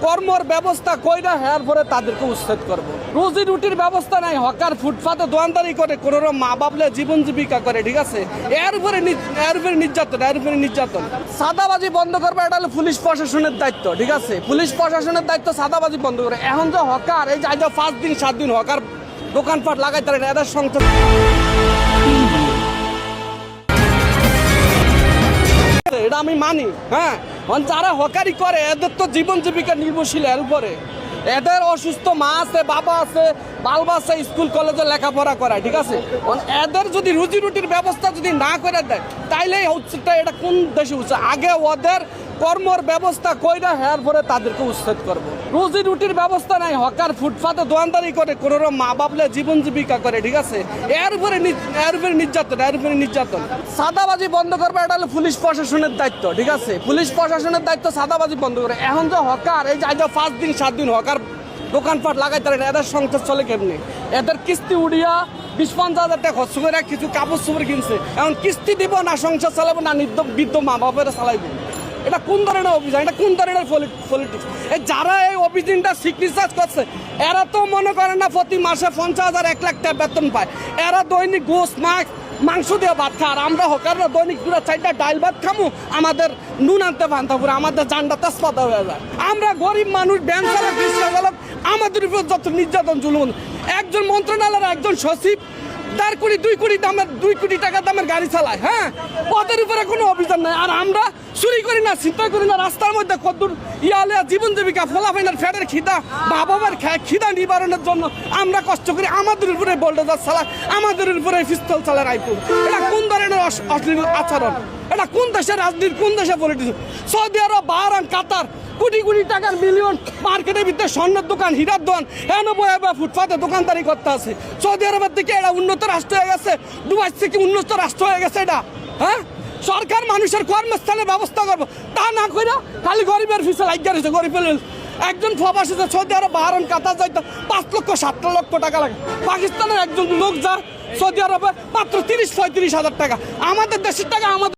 কর্মর ব্যবস্থা কইরা হেয়ার পরে তাদেরকে উচ্ছেদ করব। রুজি রুটির ব্যবস্থা নাই, হকার ফুটপাতে দোয়ানদারি করে কোনো মা বাপলে জীবন জীবিকা করে, ঠিক আছে। এর উপরে নির্যাতন সাদাবাজি বন্ধ করবে, এটা হলো পুলিশ প্রশাসনের দায়িত্ব, ঠিক আছে। পুলিশ প্রশাসনের দায়িত্ব সাদাবাজি বন্ধ করে। এখন যে হকার এই যে 5 দিন 7 দিন হকার দোকানপাট লাগাইতে পারে, এদের সংসার এটা আমি মানি। হ্যাঁ, যারা হকারি করে এদের তো জীবন জীবিকা নির্ভরশীল এর উপরে। এদের অসুস্থ মা আছে, বাবা আছে, বালবা আছে, স্কুল কলেজে লেখাপড়া করায়, ঠিক আছে। এদের যদি রুজি রুটির ব্যবস্থা যদি না করে দেয় তাইলে হচ্ছে এটা কোন দেশে হচ্ছে। আগে ওদের কর্মর ব্যবস্থা কইরা হেয়ার পরে তাদেরকে উচ্ছেদ করব। রুজি রুটির ব্যবস্থা নাই, হকার ফুটপাতে দোয়ানদারি করে কোনো মা বাপলে জীবন জীবিকা করে, ঠিক আছে। এর উপরে নির্যাতন সাদাবাজি বন্ধ করবে, এটা হলো পুলিশ প্রশাসনের দায়িত্ব, ঠিক আছে। পুলিশ প্রশাসনের দায়িত্ব সাদাবাজি বন্ধ করে। এখন যে হকার এই যে 5 দিন 7 দিন হকার দোকানপাট লাগাইতে পারে, এদের সংসার চলে কেমনি? এদের কিস্তি উড়িয়া 20-50 হাজার টাকা খরচ করে কিছু কাপড় চোপড় কিনছে, এখন কিস্তি দিব না সংসার চালাবো না বৃদ্ধ মা বাপেরা চালাইবো। এটা কোন ধরনের অভিযান, এটা কোন ধরনের পলিটিক্স? যারা এই অভিযানটা সিগনেচার করছে এরা তো মনে করেন না প্রতি মাসে 50,000 1 লাখ টাকা বেতন পায়। এরা দৈনিক গোস মাংস দিয়ে ভাত খায়, আর আমরা হকাররা দৈনিক পুরো 4টা ডাল ভাত খামু, আমাদের নুন আনতে বান্ধা পুরো, আমাদের জানটা তেজপাতা হয়ে যায়। আমরা গরিব মানুষ, ব্যাংক চালক, রিক্সা চালক, আমাদের উপর যত নির্যাতন জুলুম। একজন মন্ত্রণালয়ের একজন সচিব 1.5 কোটি 2 কোটি দামের 2 কোটি টাকা দামের গাড়ি চালায়। হ্যাঁ, ওদের উপরে কোনো অভিযান নাই। আর আমরা চুরি করি না, চিন্তা করি না, রাস্তার মধ্যে কদ্দুর ইয়ালে জীবন জীবিকা ফলাফাইনার ফ্যাটের খিদা মা বাবার খিদা নিবারণের জন্য আমরা কষ্ট করি। আমাদের উপরে বোল্ডোজার চালায়, আমাদের উপরে পিস্তল চালায় রাইফেল। এটা কোন ধরনের অশ্লীল আচরণ? এটা কোন দেশের রাজনীতি, কোন দেশের পলিটিক্স? সৌদি আরব, বাহরাইন, কাতার কোটি কোটি টাকার মিলিয়ন মার্কেটের ভিতরে স্বর্ণের দোকান, হীরার দোকান, ফুটপাতে দোকানদারি করতে আছে। সৌদি আরবের দিকে এটা উন্নত রাষ্ট্র হয়ে গেছে, দুবাই থেকে উন্নত রাষ্ট্র হয়ে গেছে এটা। হ্যাঁ, সরকার মানুষের কর্মস্থানের ব্যবস্থা করবো, তা না করে খালি গরিবের ফিসে লাগিয়ে রয়েছে। গরিবের একজন প্রবাসী সৌদি আরব, বাহরাইন, কাতার যাইতে 5 লক্ষ 7 লক্ষ টাকা লাগে। পাকিস্তানের একজন লোক যা সৌদি আরবে মাত্র 30-35 হাজার টাকা। আমাদের দেশের টাকা আমাদের